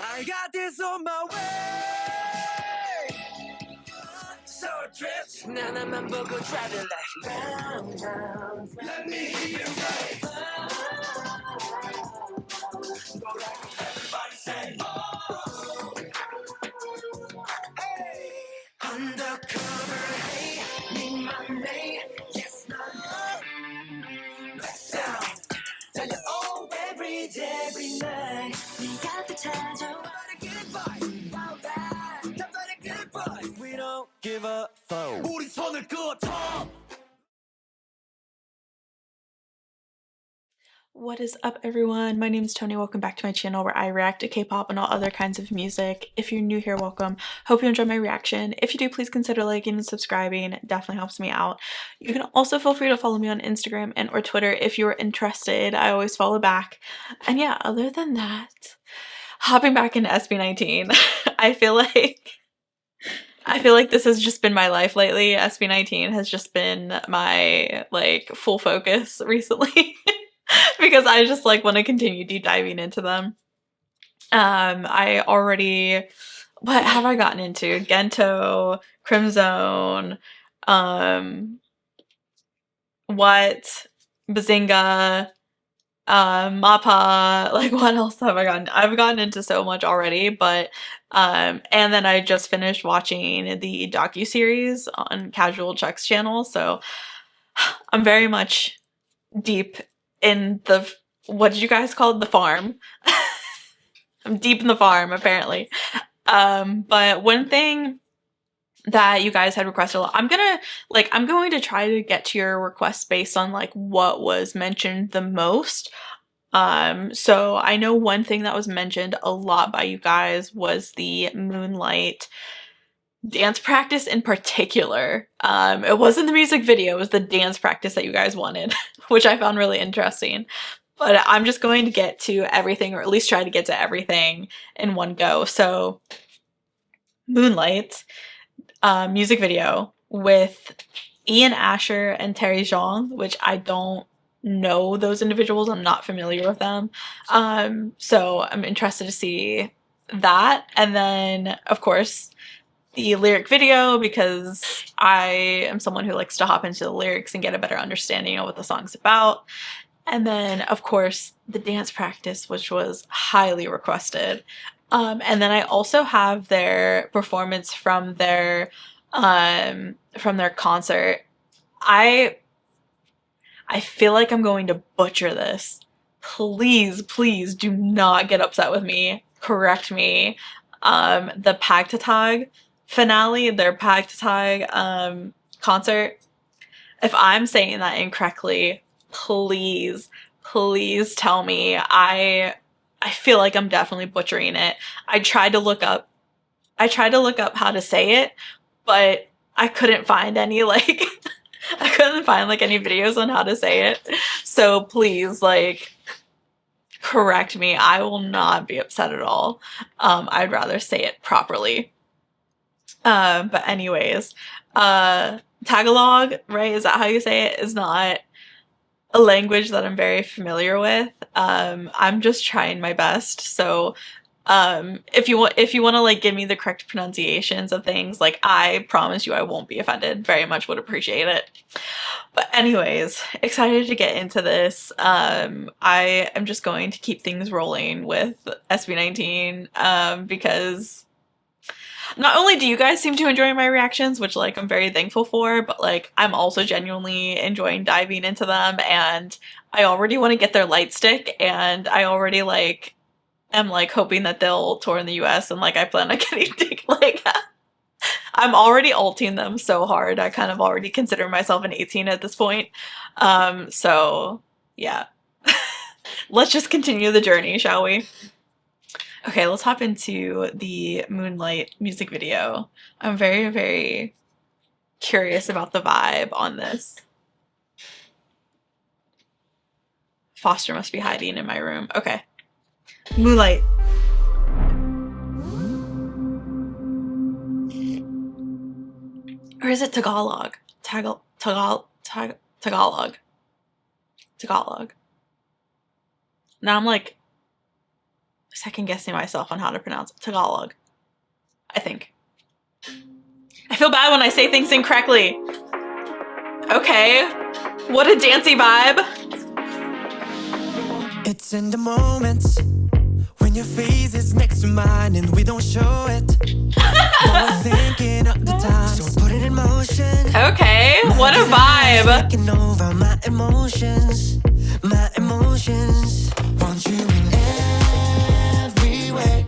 I got this on my way. So drift. 나나만 보고 driving like round, round. Let me hear you say. Everybody say oh. Hey. Undercover, hey, need my name. Yes, my love. Back down. Tell you all every day, every night. We got the time. We don't give a fuck. 우리 손을 그어줘. What is up, everyone? My name is Tony. Welcome back to my channel where I react to K-pop and all other kinds of music. If you're new here, welcome. Hope you enjoy my reaction. If you do, please consider liking and subscribing. It definitely helps me out. You can also feel free to follow me on Instagram and or Twitter if you're interested. I always follow back. And yeah, other than that, hopping back into SB19, I feel like this has just been my life lately. SB19 has just been my full focus recently. Because I just want to continue deep diving into them. I already, what have I gotten into? Gento, Crimzone, what, Bazinga, Mappa, what else have I gotten? I've gotten into so much already, but, and then I just finished watching the docuseries on Casual Chuck's channel, so I'm very much deep in the, what did you guys call it? The farm. I'm deep in the farm, apparently. But one thing that you guys had requested a lot, I'm going to try to get to your requests based on what was mentioned the most. So I know one thing that was mentioned a lot by you guys was the Moonlight dance practice in particular. It wasn't the music video, it was the dance practice that you guys wanted, which I found really interesting. But I'm just going to get to everything, or at least try to get to everything in one go. So, Moonlight music video with Ian Asher and Terry Zhong, which I don't know those individuals. I'm not familiar with them. So I'm interested to see that. And then, of course, the lyric video, because I am someone who likes to hop into the lyrics and get a better understanding of what the song's about. And then, of course, the dance practice, which was highly requested. And then I also have their performance from their concert. I feel like I'm going to butcher this. Please, please do not get upset with me. Correct me. The Pagtatag finale, their Pagtatag concert. If I'm saying that incorrectly, please, please tell me. I feel like I'm definitely butchering it. I tried to look up how to say it, but I couldn't find any I couldn't find any videos on how to say it. So please correct me. I will not be upset at all. I'd rather say it properly. But anyways, Tagalog, right? Is that how you say it? Is not a language that I'm very familiar with. I'm just trying my best. So, if you want to give me the correct pronunciations of things, I promise you I won't be offended. Very much would appreciate it. But anyways, excited to get into this. I am just going to keep things rolling with SB19, because not only do you guys seem to enjoy my reactions, which I'm very thankful for, but I'm also genuinely enjoying diving into them, and I already want to get their light stick, and I already am hoping that they'll tour in the US, and I plan on getting I'm already alting them so hard. I kind of already consider myself an 18 at this point. So yeah. Let's just continue the journey, shall we? Okay, let's hop into the Moonlight music video. I'm very, very curious about the vibe on this. Foster must be hiding in my room. Okay. Moonlight. Or is it Tagalog? Tagalog. Now I'm like second guessing myself on how to pronounce it. Tagalog, I think. I feel bad when I say things incorrectly. Okay, what a dancey vibe. It's in the moments when your face is next to mine and we don't show it. But we're thinking of the time, so put it in motion. Okay, what a vibe. Taking over my emotions, my emotions. Want you in every way.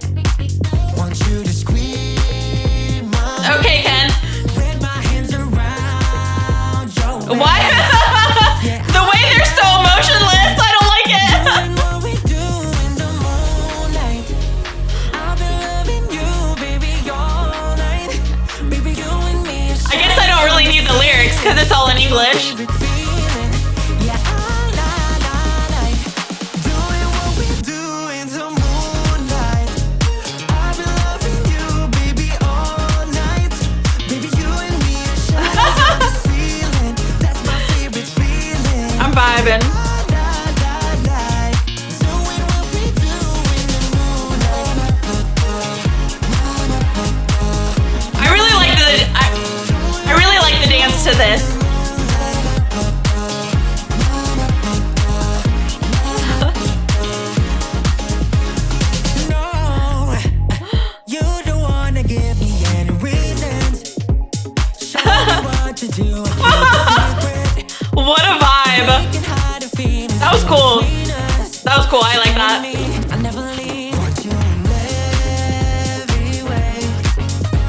Want you to scream my Okay, Ken. with my hands around your What? The way they're so emotionless, I don't like it. Doing what we do in the moonlight. I've been loving you, baby, all night. Baby, you and me. I guess I don't really need the lyrics because it's all in English. Favorite feeling. Yeah, all night. Doing what we do in the moonlight. I've been loving you, baby, all night. Baby, you and me are shadows on the ceiling. That's my favorite feeling. I'm vibing. I really like the dance to this. No, you don't wanna give me any reasons. Show me what to do. What a vibe. That was cool. That was cool. I like that. I never leave. Want you in every way.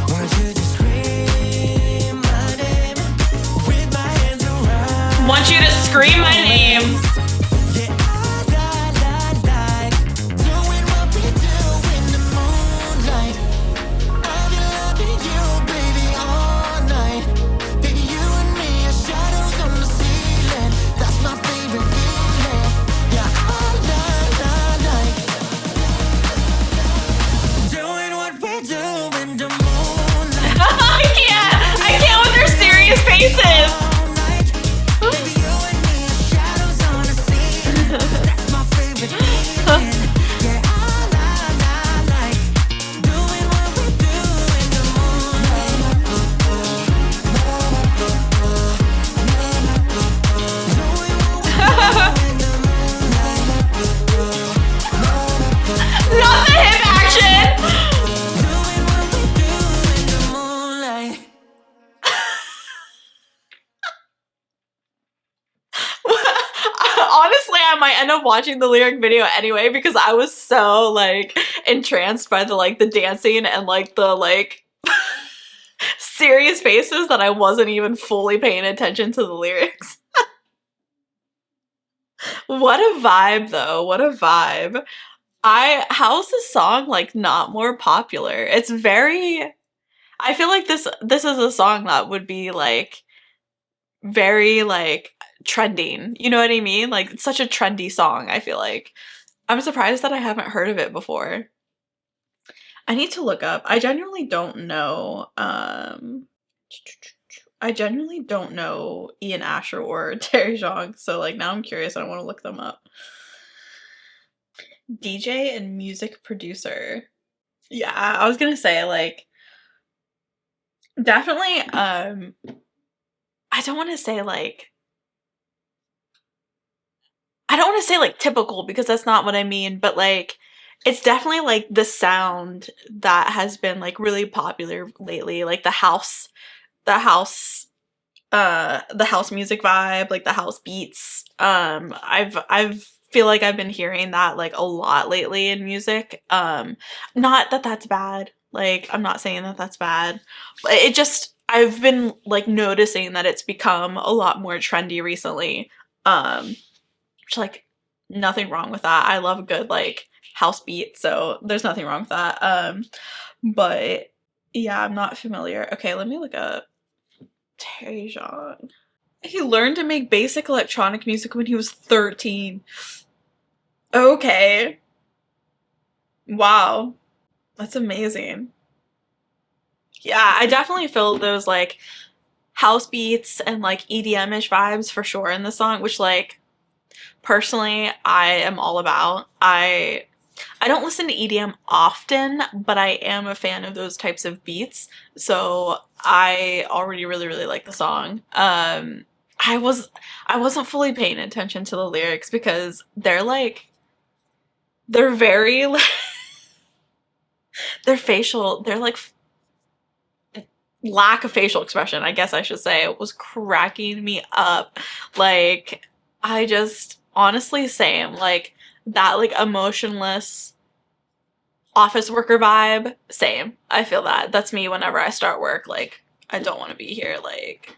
Want you to scream my name with my hands around. Want you to scream my name. Yeah, I like doing what we do in the moonlight. I've been loving you, baby, all night. Baby, you and me are shadows on the ceiling. That's my favorite feeling. Yeah, I like doing what we do in the moonlight. I can't with their serious faces. All night. Baby, you and me are shadows on the ceiling. That's my favorite feeling. Yeah, I like doing what we do in the moonlight. Doing what we do in the moonlight. Not the hip action. Doing what we do in the moonlight. Honestly, I might end up watching the lyric video anyway because I was so like entranced by the dancing and the serious faces that I wasn't even fully paying attention to the lyrics. What a vibe though. What a vibe. How's this song not more popular? It's very, I feel like this is a song that would be very trending. You know what I mean? It's such a trendy song, I feel like. I'm surprised that I haven't heard of it before. I need to look up. I genuinely don't know. I genuinely don't know Ian Asher or Terry Zhong, so now I'm curious and I want to look them up. DJ and music producer. Yeah, I was gonna say definitely I don't want to say I don't want to say typical because that's not what I mean, but it's definitely the sound that has been really popular lately, the house music vibe, the house beats. I've feel like I've been hearing that a lot lately in music. Not that that's bad. I'm not saying that that's bad. But it just, I've been noticing that it's become a lot more trendy recently. Which nothing wrong with that. I love a good house beat, so there's nothing wrong with that. But yeah, I'm not familiar. Okay, let me look up Terry Zhong. He learned to make basic electronic music when he was 13. Okay. Wow. That's amazing. Yeah, I definitely feel those house beats and EDM-ish vibes for sure in the song, which personally I am all about. I don't listen to EDM often, but I am a fan of those types of beats. So I already really, really like the song. I wasn't fully paying attention to the lyrics because they're very they're like lack of facial expression, I guess I should say, it was cracking me up. Like, I just honestly same, like that like emotionless office worker vibe, same. I feel that. That's me whenever I start work. Like, I don't want to be here. Like,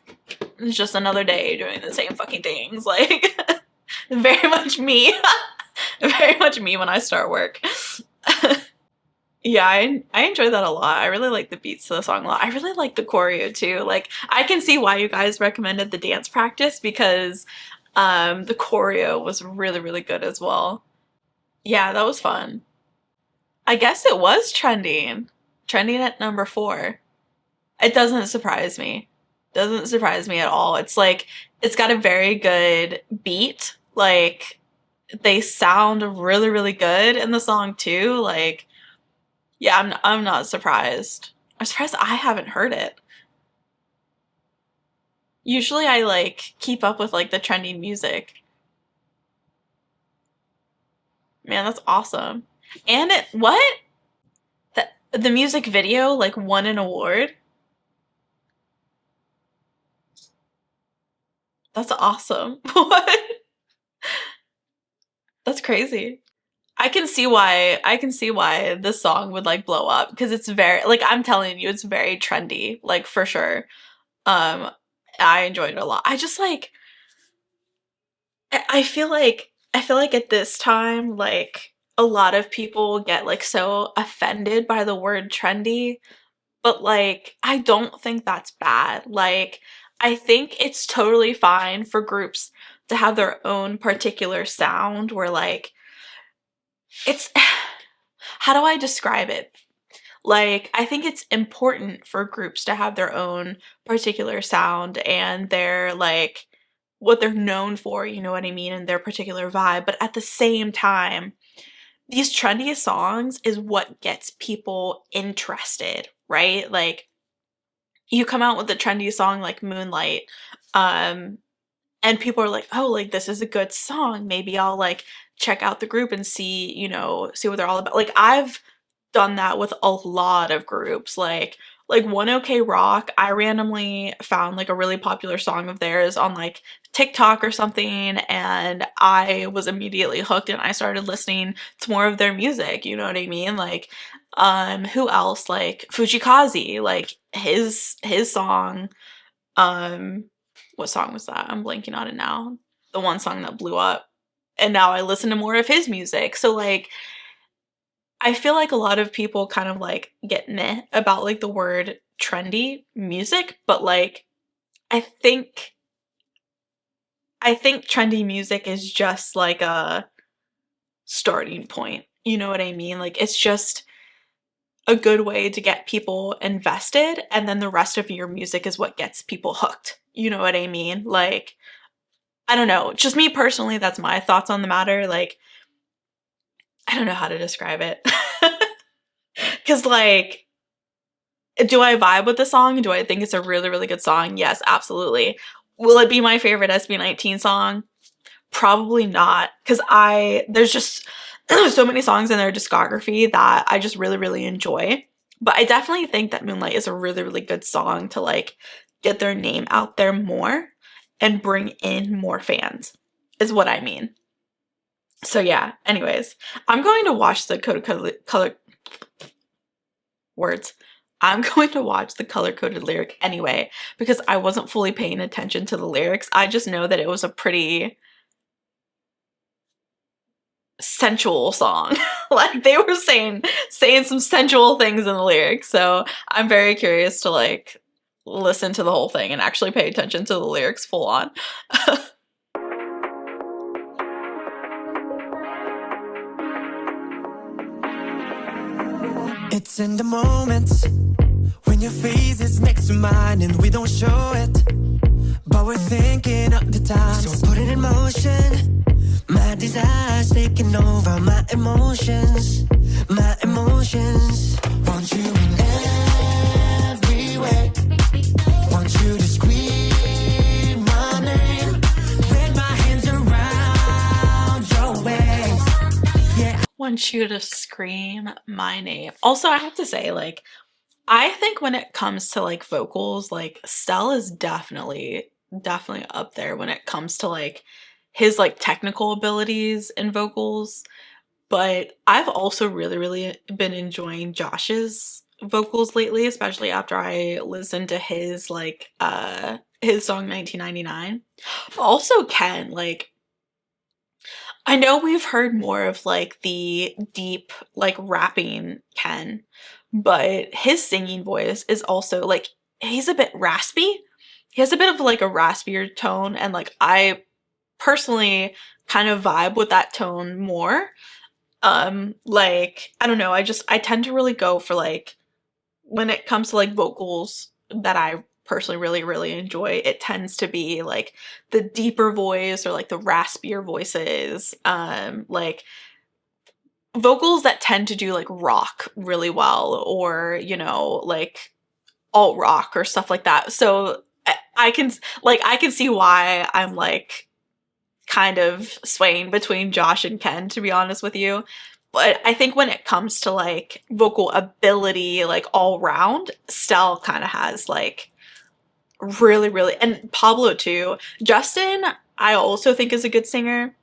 it's just another day doing the same fucking things. Like, very much me. Very much me when I start work. Yeah, I enjoy that a lot. I really like the beats to the song a lot. I really like the choreo too. Like, I can see why you guys recommended the dance practice because the choreo was really, really good as well. Yeah, that was fun. I guess it was trending. Trending at number 4. It doesn't surprise me. Doesn't surprise me at all. It's like, it's got a very good beat. Like, they sound really, really good in the song too. Like, yeah, I'm not surprised. I'm surprised I haven't heard it. Usually I like keep up with like the trending music. Man, that's awesome. And it what? The music video like won an award? That's awesome. What? That's crazy. I can see why this song would like blow up because it's very like I'm telling you it's very trendy, like for sure. Um I enjoyed it a lot. I just like I feel like at this time like a lot of people get like so offended by the word trendy, but like I don't think that's bad. Like I think it's totally fine for groups to have their own particular sound where like it's how do I describe it? Like, I think it's important for groups to have their own particular sound and their like what they're known for, you know what I mean, and their particular vibe. But at the same time, these trendy songs is what gets people interested, right? Like, you come out with a trendy song like Moonlight, um, and people are like, oh, like this is a good song. Maybe I'll like check out the group and see, see what they're all about. Like I've done that with a lot of groups. Like One OK Rock, I randomly found like a really popular song of theirs on like TikTok or something, and I was immediately hooked and I started listening to more of their music, you know what I mean? Like who else? Like Fujikazi, like his song, what song was that? I'm blanking on it now. The one song that blew up. And now I listen to more of his music. So like I feel like a lot of people kind of like get meh about like the word trendy music, but like I think trendy music is just like a starting point. You know what I mean? Like it's just a good way to get people invested, and then the rest of your music is what gets people hooked. You know what I mean? Like I don't know, just me personally, that's my thoughts on the matter. Like I don't know how to describe it. Cause like, do I vibe with the song? Do I think it's a really, really good song? Yes, absolutely. Will it be my favorite SB19 song? Probably not. Cause there's just so many songs in their discography that I just really, really enjoy. But I definitely think that Moonlight is a really, really good song to like get their name out there more and bring in more fans, is what I mean. So yeah, anyways, I'm going to watch the I'm going to watch the color-coded lyric anyway because I wasn't fully paying attention to the lyrics. I just know that it was a pretty sensual song. Like they were saying some sensual things in the lyrics. So I'm very curious to like listen to the whole thing and actually pay attention to the lyrics full on. It's in the moments when your face is next to mine and we don't show it, but we're thinking of the time. So put it in motion, over my emotions, my emotions. Want you in every way. Want you to scream my name. Put my hands around your waist. Yeah. Want you to scream my name. Also, I have to say, like, I think when it comes to like vocals, like Stell is definitely up there when it comes to like his like technical abilities in vocals. But I've also really been enjoying Josh's vocals lately, especially after I listened to his like his song 1999. Also Ken, like, I know we've heard more of like the deep like rapping Ken, but his singing voice is also like, he's a bit raspy. He has a bit of like a raspier tone, and like I personally kind of vibe with that tone more. Like, I don't know, I tend to really go for like, when it comes to like vocals that I personally really enjoy, it tends to be like the deeper voice or like the raspier voices, like vocals that tend to do like rock really well, or you know, like alt rock or stuff like that. So I can see why I'm like kind of swaying between Josh and Ken, to be honest with you. But I think when it comes to like vocal ability, like all round, Stell kind of has like really, and Pablo too. Justin, I also think is a good singer.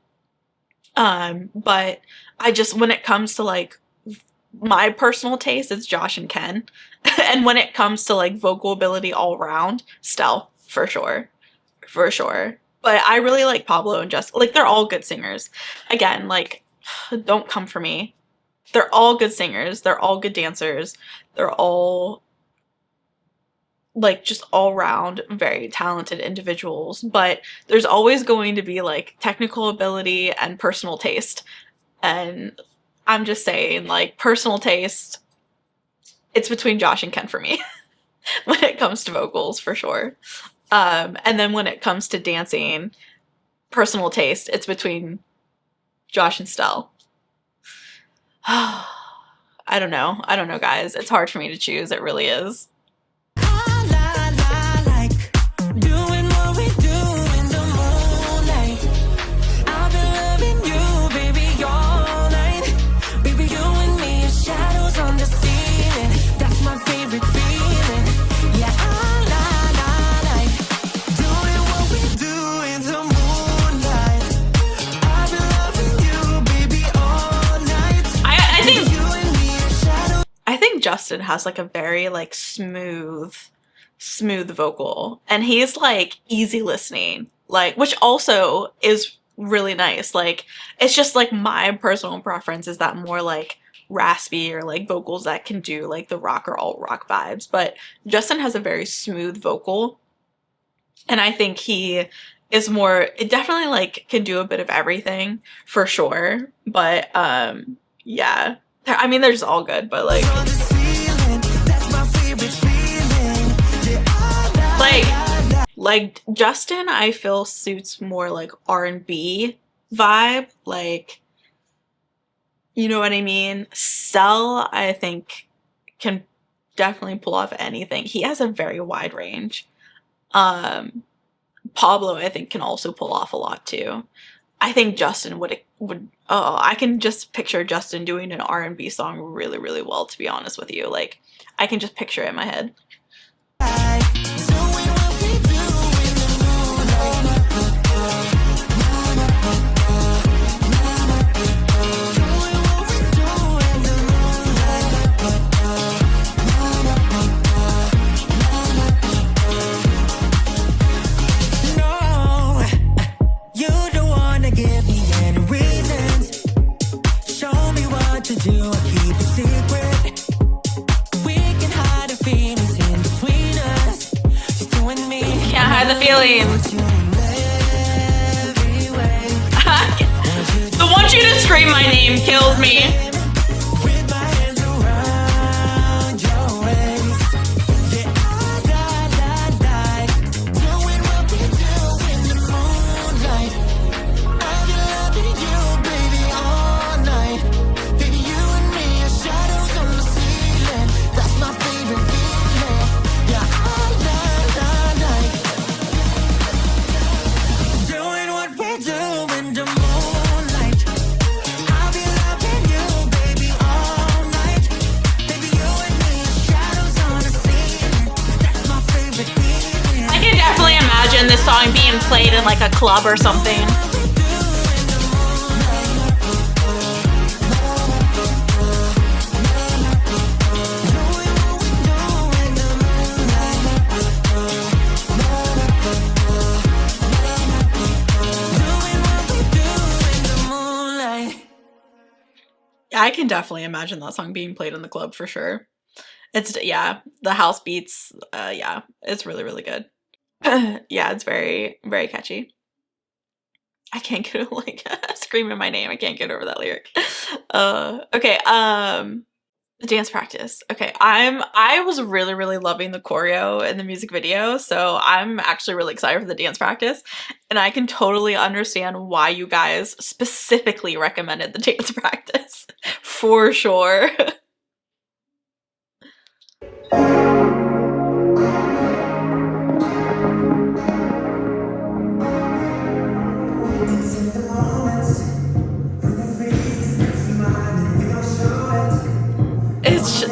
But I just, when it comes to like my personal taste, it's Josh and Ken. And when it comes to like vocal ability all around, Stell, for sure. But I really like Pablo and Justin. Like, they're all good singers. Again, like, don't come for me. They're all good singers. They're all good dancers. They're all like just all around very talented individuals. But there's always going to be like technical ability and personal taste. And I'm just saying, like, personal taste, it's between Josh and Ken for me when it comes to vocals, for sure. And then when it comes to dancing, personal taste, it's between Josh and Stell. I don't know, guys. It's hard for me to choose. It really is. Doing what we do in the moonlight. I've been loving you, baby, all night. Baby, you and me are shadows on the ceiling. That's my favorite feeling. Yeah, I like doing what we do in the moonlight. I've been loving you, baby, all night. I think You and me are shadows. I think Justin has like a very like smooth vocal, and he's like easy listening, like, which also is really nice. Like, it's just like my personal preference is that more like raspy or like vocals that can do like the rock or alt rock vibes. But Justin has a very smooth vocal, and I think he is more, it definitely like can do a bit of everything for sure. But yeah, I mean, they're just all good, but like On the ceiling, that's my favorite feeling. Yeah, like Justin, I feel suits more like R&B vibe, like, you know what I mean? Stell, I think, can definitely pull off anything. He has a very wide range. Pablo, I think, can also pull off a lot too. I think Justin would I can just picture Justin doing an R&B song really well, to be honest with you. Like, I can just picture it in my head. doing what we do in the moonlight. Doing what we do in the moonlight. No, you don't wanna give me any reasons. Show me what to do, I keep it secret. We can hide the feelings in between us. Just you and me. Can't hide the feelings. Want you in every way. The want you to scream my name kills me. With my hands around your waist. Yeah, I doing what we do in the moonlight. I've been loving you, baby, all definitely imagine this song being played in like a club or something. I can definitely imagine that song being played in the club for sure. It's, yeah, the house beats, yeah, it's really, really good. Yeah, it's very, very catchy. I can't get like screaming my name. I can't get over that lyric. Okay, dance practice. Okay, I was really, really loving the choreo and the music video, so I'm actually really excited for the dance practice, and I can totally understand why you guys specifically recommended the dance practice for sure. It's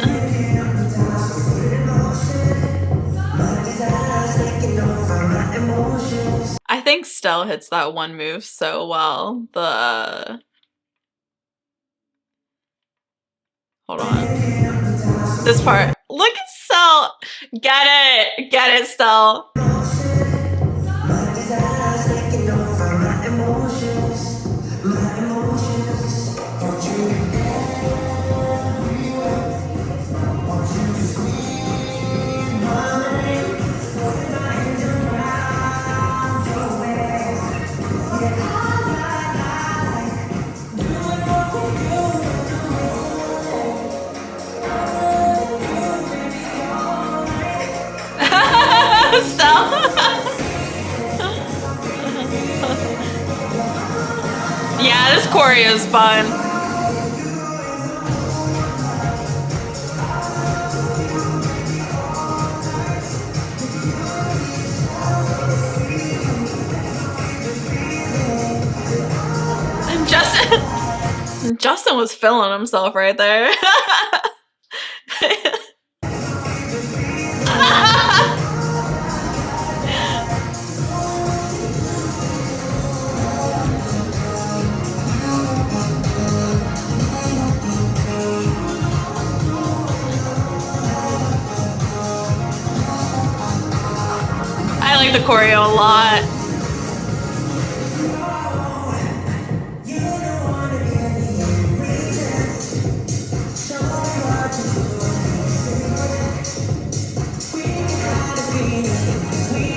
I think Stell hits that one move so well. Hold on. This part. Look at Stell. Get it, Stell. Yeah, this choreo is fun. And Justin was feeling himself right there. I like the choreo a lot.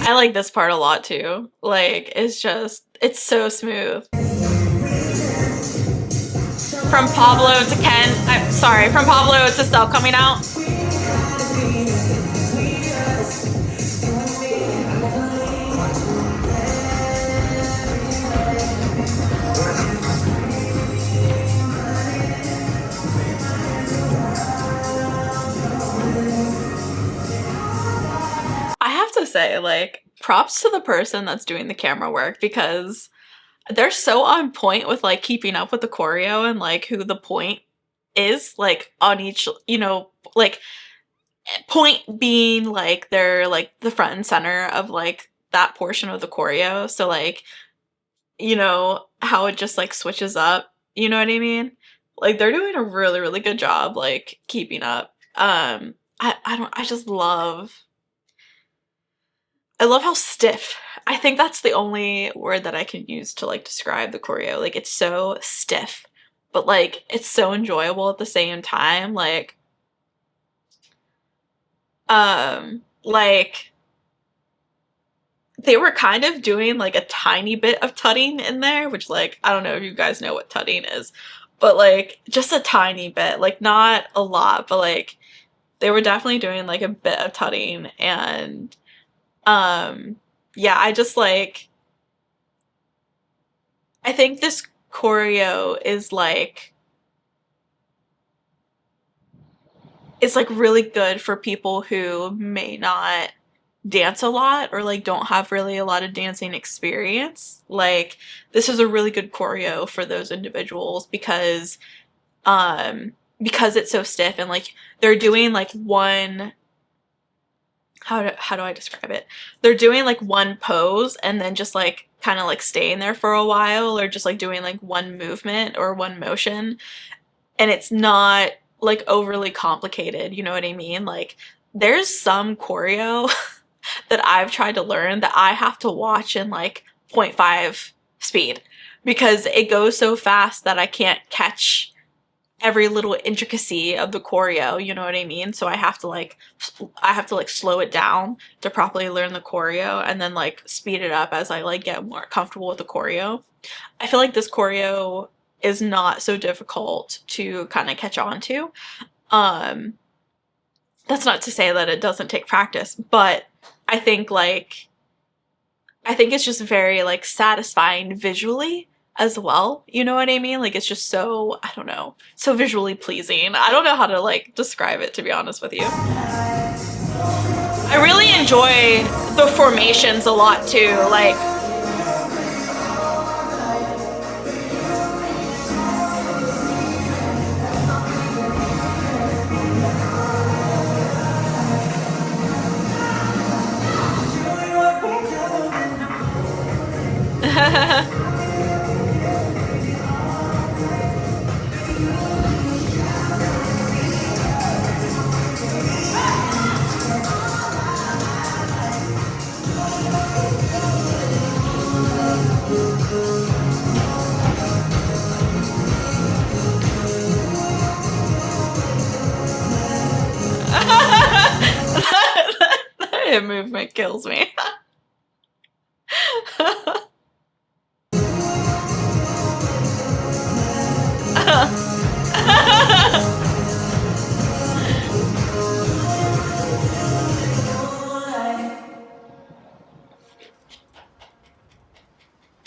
I like this part a lot too. Like, it's so smooth. From Pablo to Ken, from Pablo to Stell coming out. I have to say, like, props to the person that's doing the camera work, because they're so on point with like keeping up with the choreo and like who the point is, like on each, you know, like point being like they're like the front and center of like that portion of the choreo. So like, you know, how it just like switches up, you know what I mean? Like they're doing a really, really good job like keeping up. I love how stiff. I think that's the only word that I can use to like describe the choreo. Like it's so stiff, but like it's so enjoyable at the same time. Like they were kind of doing like a tiny bit of tutting in there, which like I don't know if you guys know what tutting is, but like just a tiny bit, like not a lot, but like they were definitely doing like a bit of tutting. And yeah, I just like, I think this choreo is like, it's like really good for people who may not dance a lot or like don't have really a lot of dancing experience. Like this is a really good choreo for those individuals because it's so stiff and like they're doing like one how do I describe it? They're doing like one pose and then just like kind of like staying there for a while, or just like doing like one movement or one motion, and it's not like overly complicated, you know what I mean? Like there's some choreo that I've tried to learn that I have to watch in like 0.5 speed because it goes so fast that I can't catch every little intricacy of the choreo, you know what I mean? So I have to like slow it down to properly learn the choreo, and then like speed it up as I like get more comfortable with the choreo. I feel like this choreo is not so difficult to kind of catch on to. That's not to say that it doesn't take practice, but I think it's just very like satisfying visually as well. You know what I mean? Like it's just so, I don't know, so visually pleasing. I don't know how to like describe it, to be honest with you. I really enjoy the formations a lot too. Like that hip movement kills me.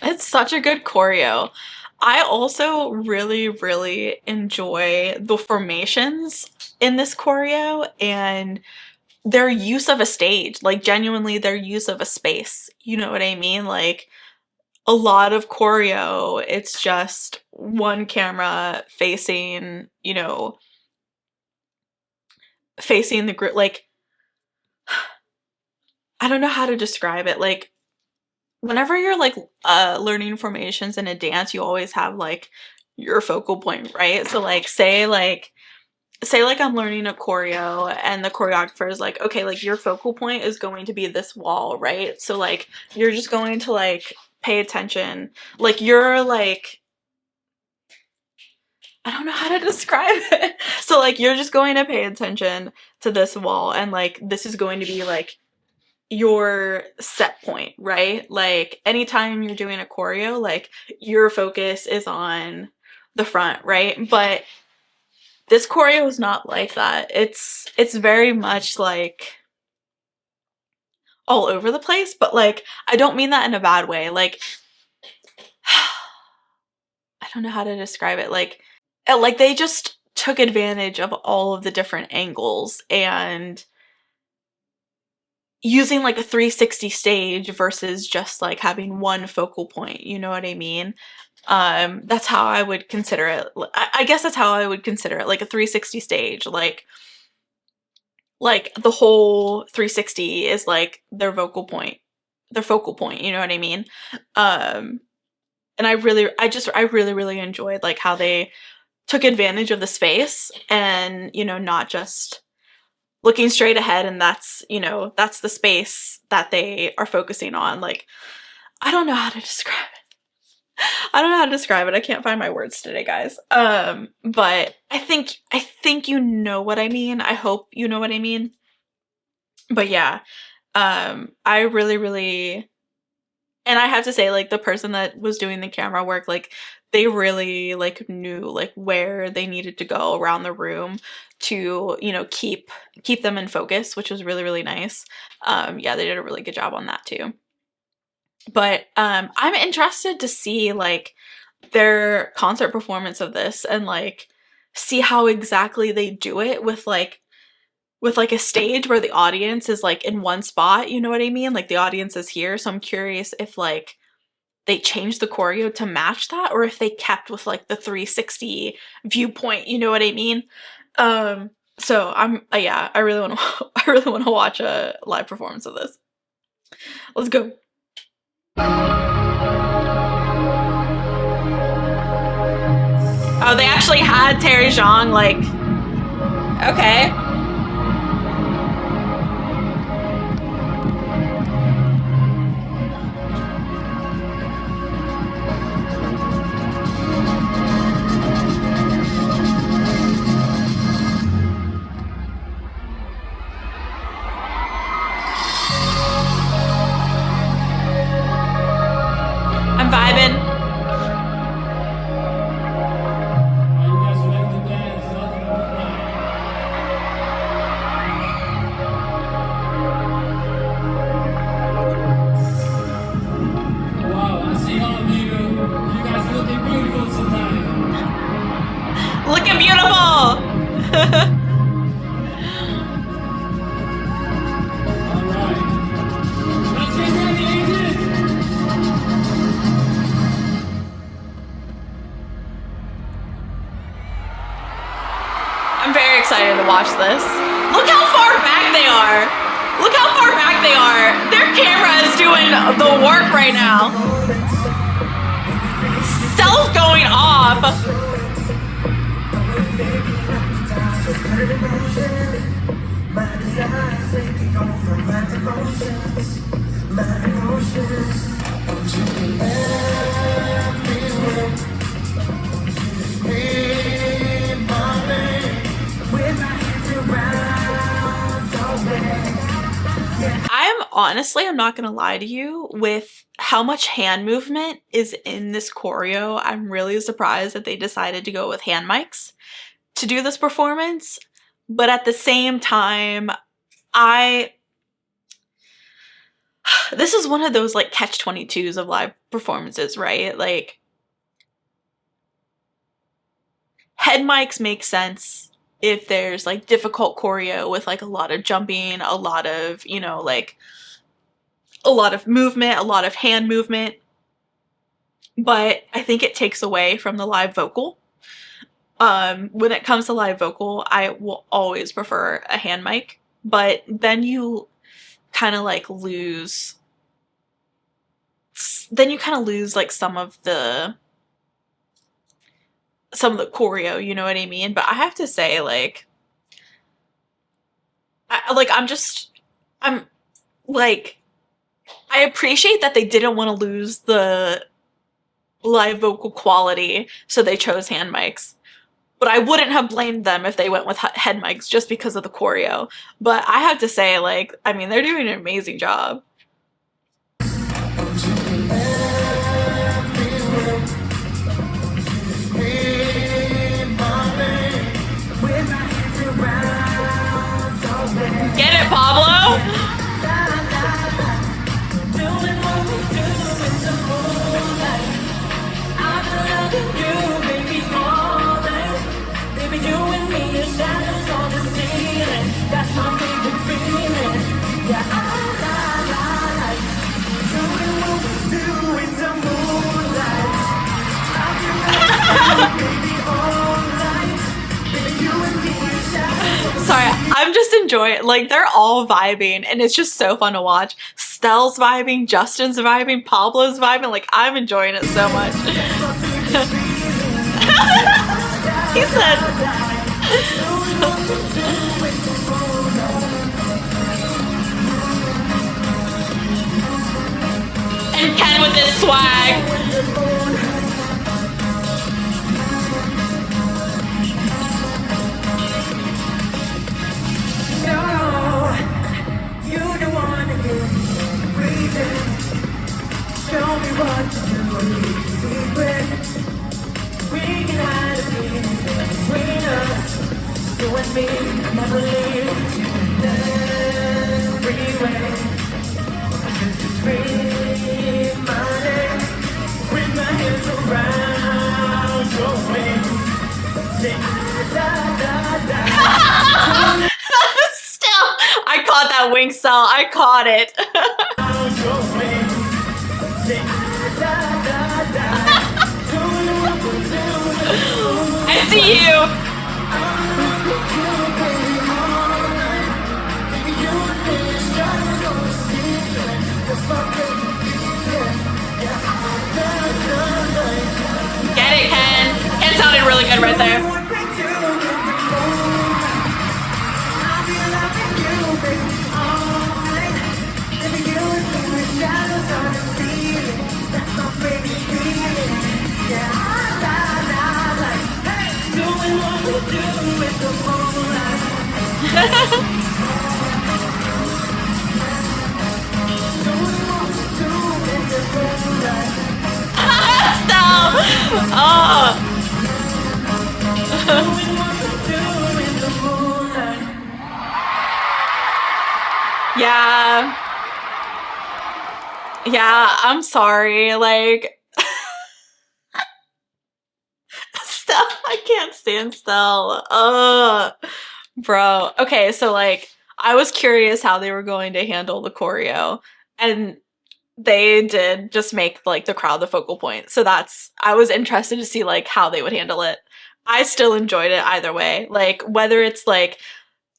It's such a good choreo. I also really, really enjoy the formations in this choreo and their use of a stage, like genuinely their use of a space. You know what I mean? Like a lot of choreo, it's just one camera facing, you know, facing the group. Like, I don't know how to describe it. Like, whenever you're like learning formations in a dance, you always have like your focal point, right? So like say like I'm learning a choreo and the choreographer is like, okay, like your focal point is going to be this wall, right? So like you're just going to like pay attention. Like you're like, I don't know how to describe it. So like you're just going to pay attention to this wall, and like this is going to be like your set point, right? Like anytime you're doing a choreo, like your focus is on the front, right? But this choreo is not like that. It's very much like all over the place, but like I don't mean that in a bad way. Like I don't know how to describe it. Like they just took advantage of all of the different angles and using like a 360 stage versus just like having one focal point, you know what I mean? That's how I would consider it. I guess that's how I would consider it, like a 360 stage. Like the whole 360 is like their focal point, you know what I mean? And I really enjoyed like how they took advantage of the space and, you know, not just looking straight ahead, and that's, you know, that's the space that they are focusing on. Like, I don't know how to describe it. I don't know how to describe it. I can't find my words today, guys. But I think you know what I mean. I hope you know what I mean. But yeah, I really, and I have to say, like, the person that was doing the camera work, like, they really, like, knew, like, where they needed to go around the room to, you know, keep them in focus, which was really nice. Yeah, they did a really good job on that too. But I'm interested to see, like, their concert performance of this and, like, see how exactly they do it with, like, a stage where the audience is, like, in one spot, you know what I mean? Like, the audience is here, so I'm curious if, like, they changed the choreo to match that, or if they kept with, like, the 360 viewpoint, you know what I mean? So I'm yeah, I really want to I really want to watch a live performance of this. Let's go. Oh, they actually had Terry Zhong, like, okay. I'm vibing. Are you guys ready to dance? Nothing Moonlight. Wow, I see all of you. You guys looking beautiful tonight. Looking beautiful. All right. Let's get ready, Agent. I'm very excited to watch this. Look how far back they are. Look how far back they are. Their camera is doing the work right now. Stealth going off. I'm not gonna lie to you, with how much hand movement is in this choreo, I'm really surprised that they decided to go with hand mics to do this performance. But at the same time, this is one of those like catch-22s of live performances, right? Like, head mics make sense if there's like difficult choreo with like a lot of jumping, a lot of, you know, like a lot of movement, a lot of hand movement. But I think it takes away from the live vocal. When it comes to live vocal, I will always prefer a hand mic, but then you kind of like lose, like some of the choreo, you know what I mean? But I have to say, like, I appreciate that they didn't want to lose the live vocal quality, so they chose hand mics. But I wouldn't have blamed them if they went with head mics just because of the choreo. But I have to say, like, I mean, they're doing an amazing job. Get it, Pablo? Sorry, I'm just enjoying, like, they're all vibing, and it's just so fun to watch. Stell's vibing, Justin's vibing, Pablo's vibing, like, I'm enjoying it so much. He said... And Ken with his swag. Show me what to do, secret. We can hide a feeling between us. You and me, never leave. Every way. Scream my name. With my hands around your waist. Say da. Still, I caught that wing cell. I caught it. I see you. Get it, Ken. Ken sounded really good right there. Stop! Oh. Yeah. Yeah, I'm sorry. Like, still, I can't stand still. Bro. Okay, so like, I was curious how they were going to handle the choreo, and they did just make like the crowd the focal point. So I was interested to see like how they would handle it. I still enjoyed it either way. Like, whether it's like,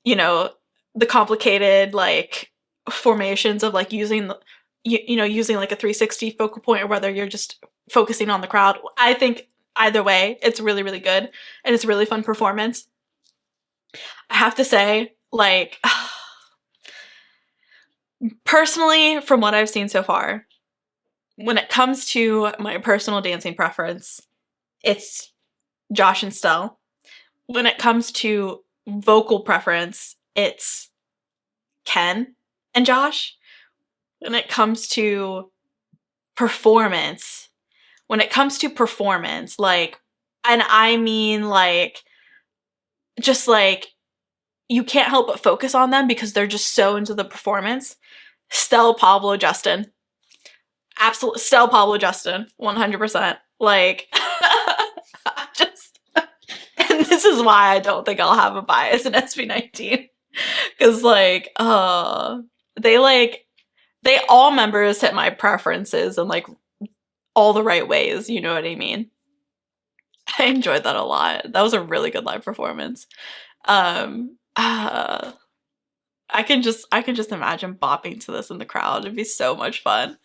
you know, the complicated like formations of like using using like a 360 focal point, or whether you're just focusing on the crowd. I think either way, it's really, really good, and it's a really fun performance. I have to say, like, personally, from what I've seen so far, when it comes to my personal dancing preference, it's Josh and Stell. When it comes to vocal preference, it's Ken and Josh. When it comes to performance, like, and I mean like, just like, you can't help but focus on them because they're just so into the performance. Stell, Pablo, Justin. Absolutely. Stell, Pablo, Justin. 100%. Like, just, and this is why I don't think I'll have a bias in SB19. Because, like, they all members hit my preferences in, like, all the right ways. You know what I mean? I enjoyed that a lot. That was a really good live performance. I can just imagine bopping to this in the crowd. It'd be so much fun.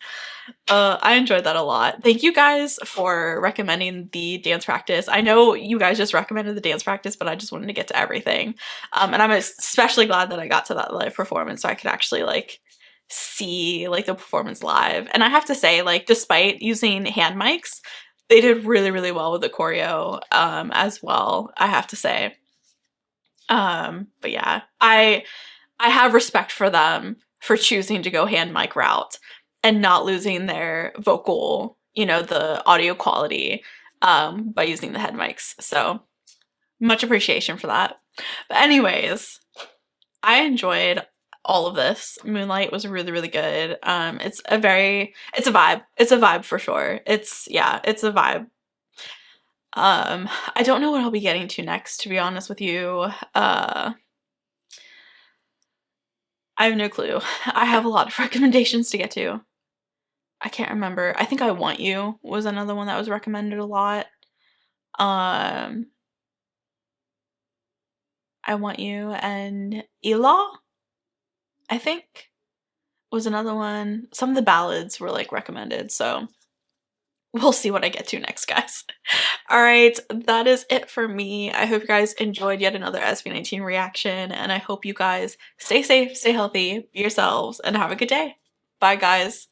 I enjoyed that a lot. Thank you guys for recommending the dance practice. I know you guys just recommended the dance practice, but I just wanted to get to everything. And I'm especially glad that I got to that live performance so I could actually like see like the performance live. And I have to say, like, despite using hand mics, they did really, really well with the choreo as well, I have to say. But yeah, I have respect for them for choosing to go hand mic route and not losing their vocal, the audio quality by using the head mics. So much appreciation for that. But anyways, I enjoyed all of this. Moonlight was really, really good. It's a vibe. It's a vibe for sure. It's a vibe. I don't know what I'll be getting to next, to be honest with you. I have no clue. I have a lot of recommendations to get to. I can't remember. I think I Want You was another one that was recommended a lot. I Want You and Ela, I think, was another one. Some of the ballads were like recommended, so we'll see what I get to next, guys. All right, that is it for me. I hope you guys enjoyed yet another SB19 reaction, and I hope you guys stay safe, stay healthy, be yourselves, and have a good day. Bye, guys.